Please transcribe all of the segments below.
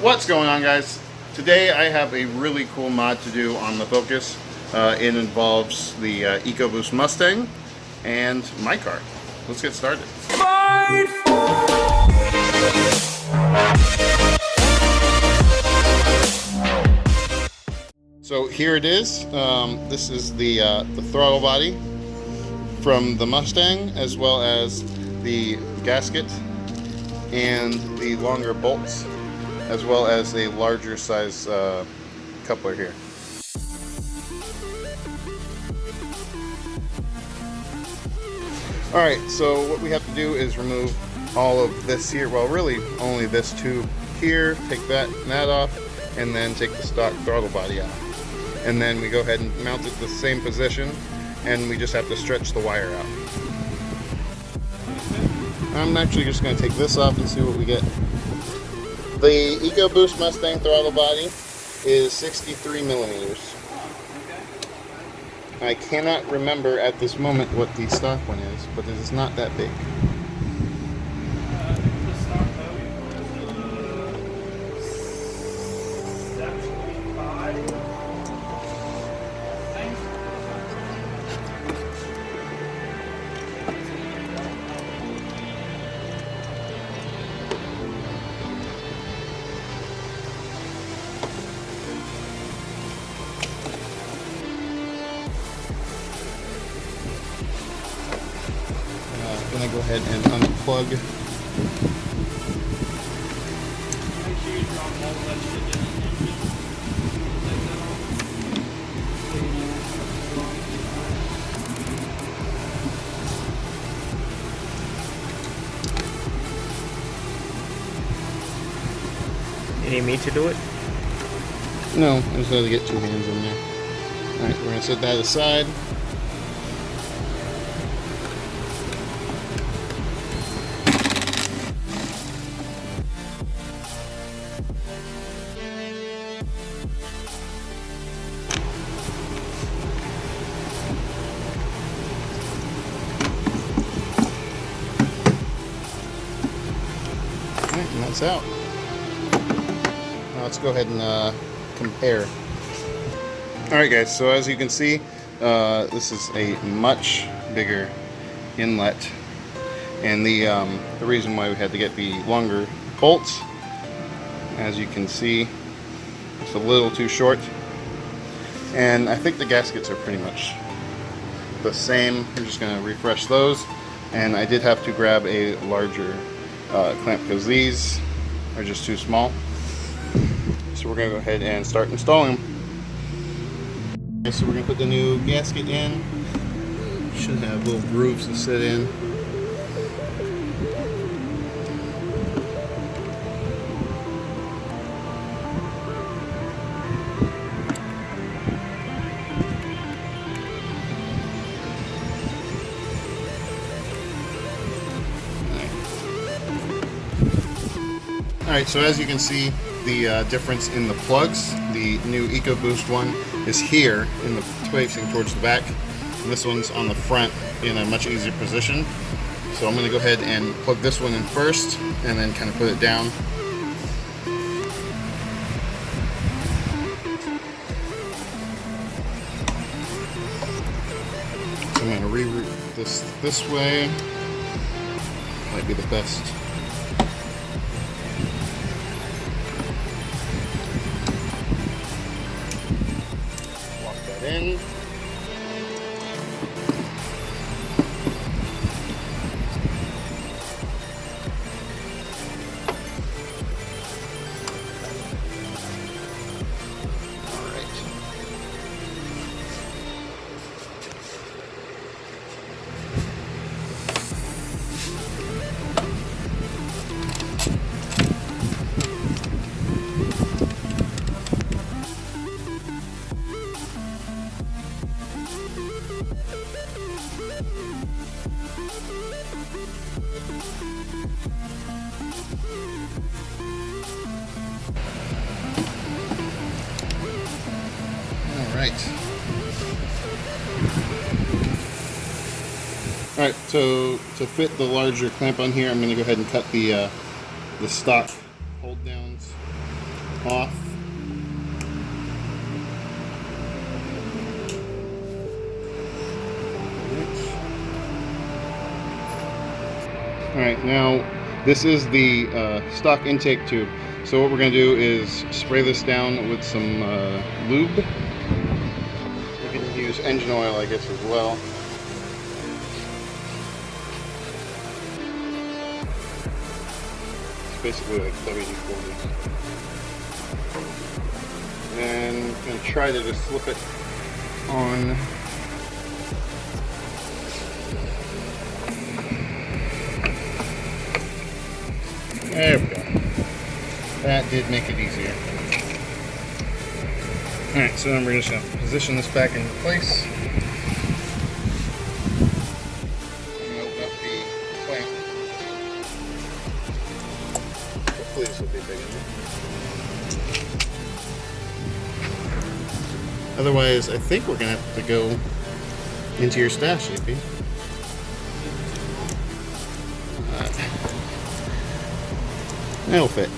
What's going on, guys? Today I have a really cool mod to do on the Focus. It involves the EcoBoost Mustang and my car. Let's get started. So here it is. This is the throttle body from the Mustang, as well as the gasket and the longer bolts, as well as a larger size coupler here. Alright, so what we have to do is remove all of this here, well really only this tube here, take that and that off, and then take the stock throttle body out. And then we go ahead and mount it to the same position, and we just have to stretch the wire out. I'm actually just going to take this off and see what we get. The EcoBoost Mustang throttle body is 63 millimeters. I cannot remember at this moment what the stock one is, but it is not that big. I'm going to go ahead and unplug. Make sure you drop all that shit in. You need me to do it? No, I just had to get two hands in there. Alright, we're going to set that aside. And that's out. Now let's go ahead and compare. Alright guys, so as you can see, this is a much bigger inlet. And the reason why we had to get the longer bolts, as you can see, it's a little too short. And I think the gaskets are pretty much the same. I'm just going to refresh those. And I did have to grab a larger clamp because these are just too small. So we're going to go ahead and start installing them. Okay, so we're going to put the new gasket in. Should have little grooves to sit in. Alright, so as you can see, the difference in the plugs, the new EcoBoost one is here in the facing towards the back, and this one's on the front in a much easier position. So I'm going to go ahead and plug this one in first and then kind of put it down. So I'm going to reroute this way. Might be the best. In. right. Alright, so to fit the larger clamp on here, I'm going to go ahead and cut the stock hold downs off. Alright, now this is the stock intake tube. So what we're going to do is spray this down with some lube. We can use engine oil, I guess, as well. It's basically like WD-40. And I'm going to try to just slip it on. There we go. That did make it easier. Alright, so then we're just going to position this back into place. And open up the clamp. Hopefully this will be big enough. Otherwise, I think we're going to have to go into your stash, AP. That'll fit.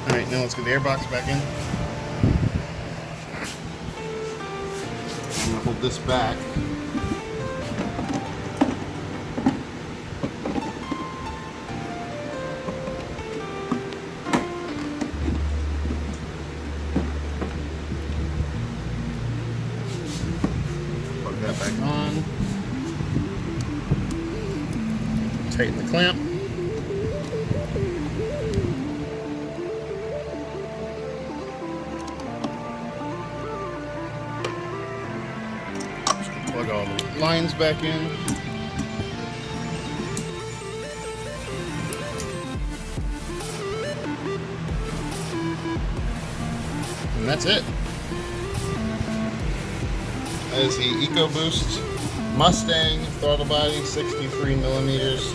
Alright, now let's get the airbox back in. I'm going to hold this back. Plug that back on. Tighten the clamp. Plug all the lines back in. And that's it. That is the EcoBoost Mustang throttle body, 63 millimeters.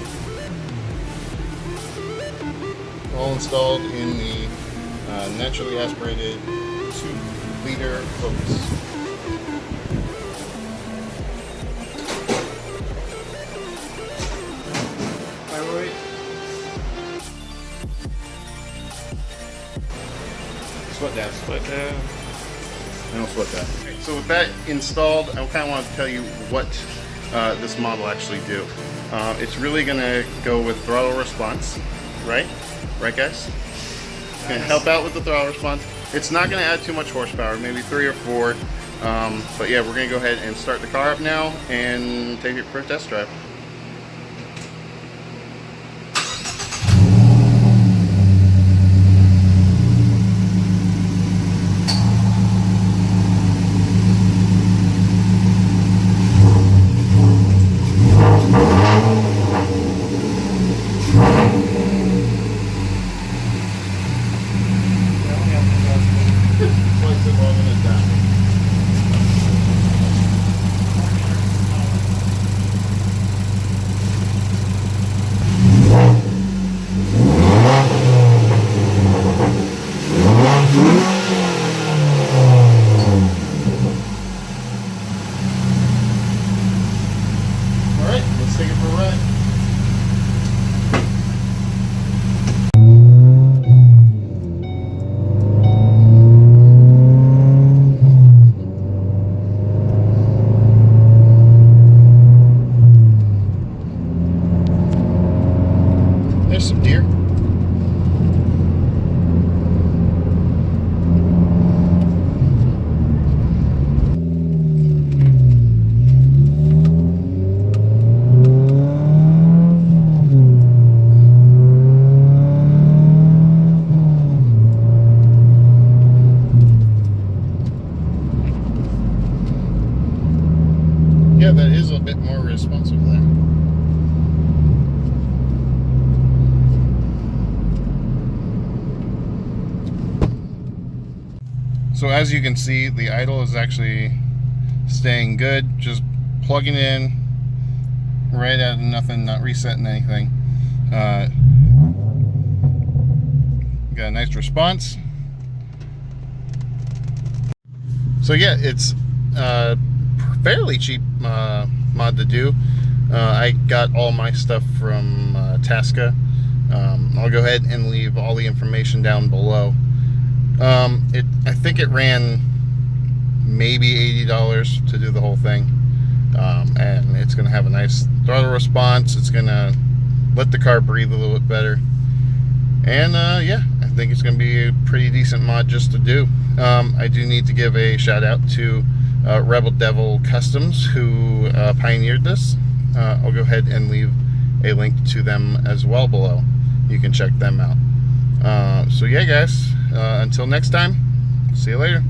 All installed in the naturally aspirated 2-liter Focus. Sweat down. But I don't sweat that. Okay, so with that installed, I kind of want to tell you what this model actually do. It's really going to go with throttle response, right? Right, guys? It's going to help out with the throttle response. It's not going to add too much horsepower, maybe 3 or 4. But yeah, we're going to go ahead and start the car up now and take it for a test drive. There's some deer. Yeah, that is a bit more responsive there. So as you can see, the idle is actually staying good, just plugging in right at nothing, not resetting anything. nice response. So yeah, it's fairly cheap mod to do. I got all my stuff from Tasca. I'll go ahead and leave all the information down below. I think it ran maybe $80 to do the whole thing, and it's going to have a nice throttle response. It's going to let the car breathe a little bit better, and yeah, I think it's going to be a pretty decent mod just to do. I do need to give a shout out to Rebel Devil Customs, who pioneered this. I'll go ahead and leave a link to them as well below. You can check them out. So yeah, guys, until next time, see you later.